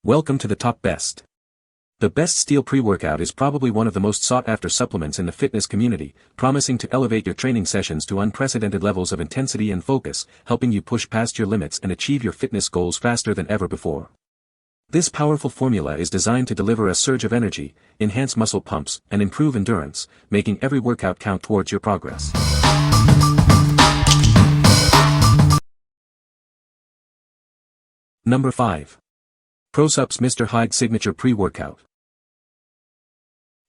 Welcome to the top best. The best Steel Preworkout is probably one of the most sought-after supplements in the fitness community, promising to elevate your training sessions to unprecedented levels of intensity and focus, helping you push past your limits and achieve your fitness goals faster than ever before. This powerful formula is designed to deliver a surge of energy, enhance muscle pumps, and improve endurance, making every workout count towards your progress. Number 5. ProSupps Mr. Hyde Signature Pre-Workout.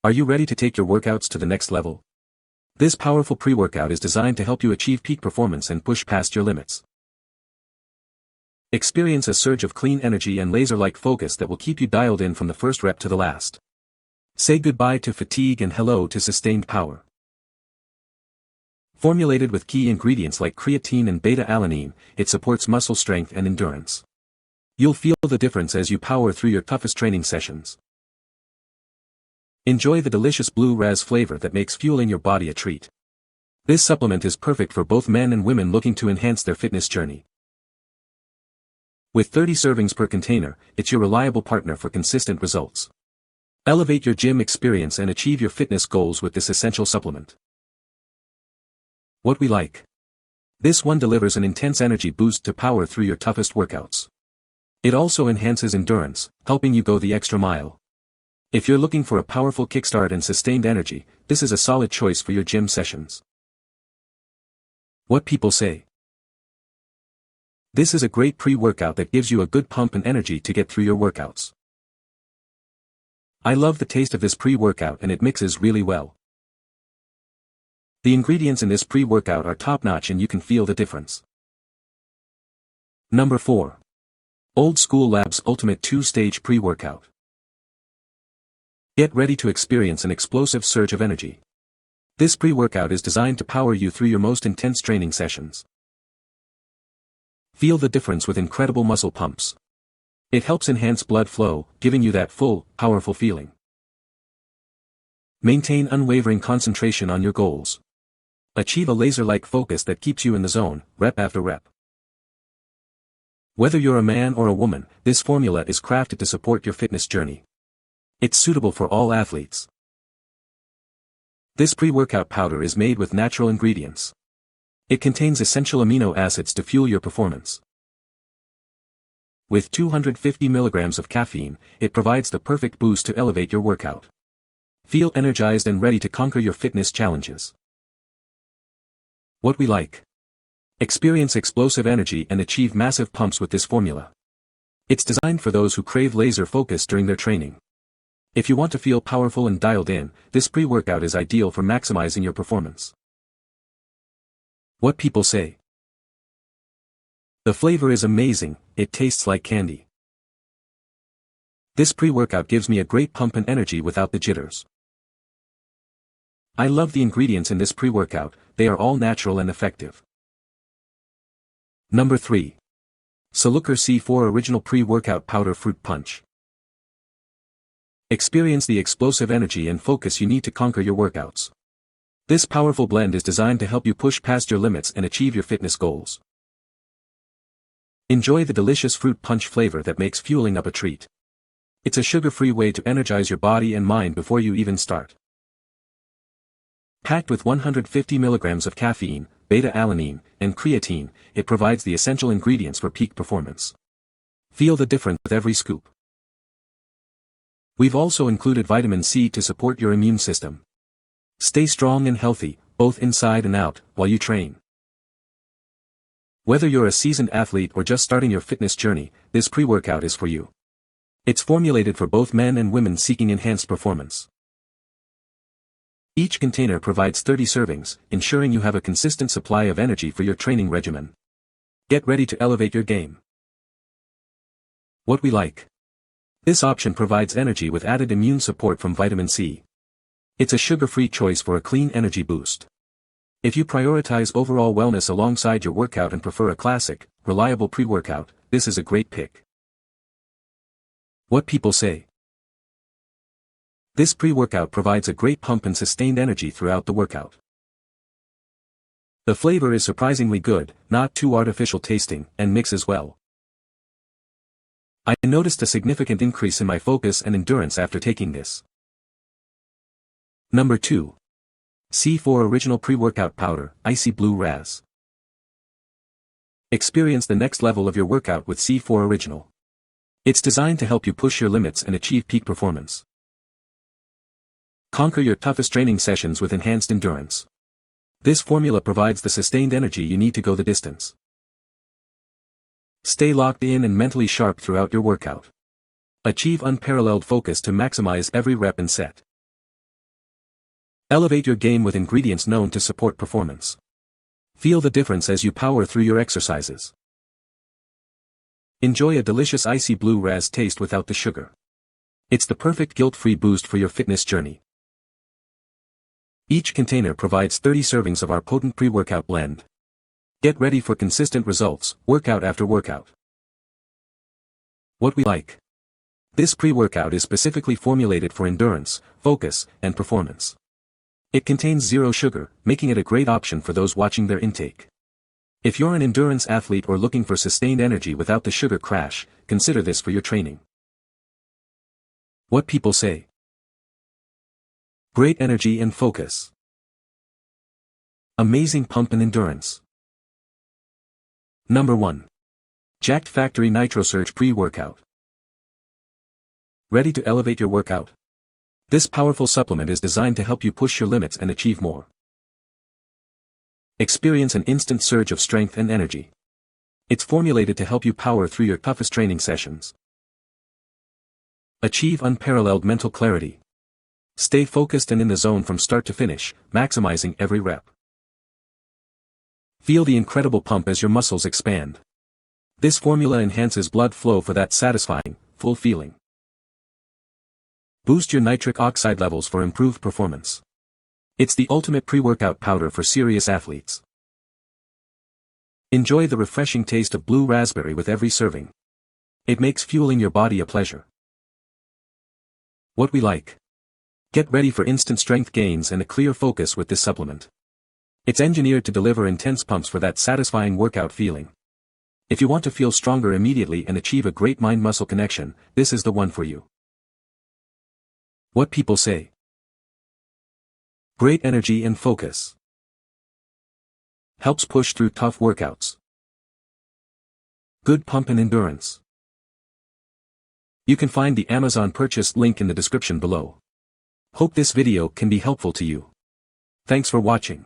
Are you ready to take your workouts to the next level? This powerful pre-workout is designed to help you achieve peak performance and push past your limits. Experience a surge of clean energy and laser-like focus that will keep you dialed in from the first rep to the last. Say goodbye to fatigue and hello to sustained power. Formulated with key ingredients like creatine and beta-alanine, it supports muscle strength and endurance. You'll feel the difference as you power through your toughest training sessions. Enjoy the delicious blue Razz flavor that makes fueling your body a treat. This supplement is perfect for both men and women looking to enhance their fitness journey. With 30 servings per container, it's your reliable partner for consistent results. Elevate your gym experience and achieve your fitness goals with this essential supplement. What we like. This one delivers an intense energy boost to power through your toughest workouts. It also enhances endurance, helping you go the extra mile. If you're looking for a powerful kickstart and sustained energy, this is a solid choice for your gym sessions. What people say. This is a great pre-workout that gives you a good pump and energy to get through your workouts. I love the taste of this pre-workout and it mixes really well. The ingredients in this pre-workout are top-notch and you can feel the difference. Number 4. Old School Labs Ultimate 2-Stage Pre-Workout. Get ready to experience an explosive surge of energy. This pre-workout is designed to power you through your most intense training sessions. Feel the difference with incredible muscle pumps. It helps enhance blood flow, giving you that full, powerful feeling. Maintain unwavering concentration on your goals. Achieve a laser-like focus that keeps you in the zone, rep after rep. Whether you're a man or a woman, this formula is crafted to support your fitness journey. It's suitable for all athletes. This pre-workout powder is made with natural ingredients. It contains essential amino acids to fuel your performance. With 250 milligrams of caffeine, it provides the perfect boost to elevate your workout. Feel energized and ready to conquer your fitness challenges. What we like. Experience explosive energy and achieve massive pumps with this formula. It's designed for those who crave laser focus during their training. If you want to feel powerful and dialed in, this pre-workout is ideal for maximizing your performance. What people say. The flavor is amazing, it tastes like candy. This pre-workout gives me a great pump and energy without the jitters. I love the ingredients in this pre-workout, they are all natural and effective. Number 3. Cellucor C4 Original Pre-Workout Powder Fruit Punch. Experience the explosive energy and focus you need to conquer your workouts. This powerful blend is designed to help you push past your limits and achieve your fitness goals. Enjoy the delicious fruit punch flavor that makes fueling up a treat. It's a sugar-free way to energize your body and mind before you even start. Packed with 150 milligrams of caffeine, beta-alanine, and creatine, it provides the essential ingredients for peak performance. Feel the difference with every scoop. We've also included vitamin C to support your immune system. Stay strong and healthy, both inside and out, while you train. Whether you're a seasoned athlete or just starting your fitness journey, this pre-workout is for you. It's formulated for both men and women seeking enhanced performance. Each container provides 30 servings, ensuring you have a consistent supply of energy for your training regimen. Get ready to elevate your game. What we like. This option provides energy with added immune support from vitamin C. It's a sugar-free choice for a clean energy boost. If you prioritize overall wellness alongside your workout and prefer a classic, reliable pre-workout, this is a great pick. What people say. This pre-workout provides a great pump and sustained energy throughout the workout. The flavor is surprisingly good, not too artificial tasting, and mixes well. I noticed a significant increase in my focus and endurance after taking this. Number 2. C4 Original Pre-Workout Powder, Icy Blue Razz. Experience the next level of your workout with C4 Original. It's designed to help you push your limits and achieve peak performance. Conquer your toughest training sessions with enhanced endurance. This formula provides the sustained energy you need to go the distance. Stay locked in and mentally sharp throughout your workout. Achieve unparalleled focus to maximize every rep and set. Elevate your game with ingredients known to support performance. Feel the difference as you power through your exercises. Enjoy a delicious icy blue Razz taste without the sugar. It's the perfect guilt-free boost for your fitness journey. Each container provides 30 servings of our potent pre-workout blend. Get ready for consistent results, workout after workout. What we like. This pre-workout is specifically formulated for endurance, focus, and performance. It contains zero sugar, making it a great option for those watching their intake. If you're an endurance athlete or looking for sustained energy without the sugar crash, consider this for your training. What people say. Great energy and focus. Amazing pump and endurance. Number 1. Jacked Factory NITROSURGE Pre-Workout. Ready to elevate your workout? This powerful supplement is designed to help you push your limits and achieve more. Experience an instant surge of strength and energy. It's formulated to help you power through your toughest training sessions. Achieve unparalleled mental clarity. Stay focused and in the zone from start to finish, maximizing every rep. Feel the incredible pump as your muscles expand. This formula enhances blood flow for that satisfying, full feeling. Boost your nitric oxide levels for improved performance. It's the ultimate pre-workout powder for serious athletes. Enjoy the refreshing taste of blue raspberry with every serving. It makes fueling your body a pleasure. What we like. Get ready for instant strength gains and a clear focus with this supplement. It's engineered to deliver intense pumps for that satisfying workout feeling. If you want to feel stronger immediately and achieve a great mind-muscle connection, this is the one for you. What people say. Great energy and focus. Helps push through tough workouts. Good pump and endurance. You can find the Amazon purchase link in the description below. Hope this video can be helpful to you. Thanks for watching.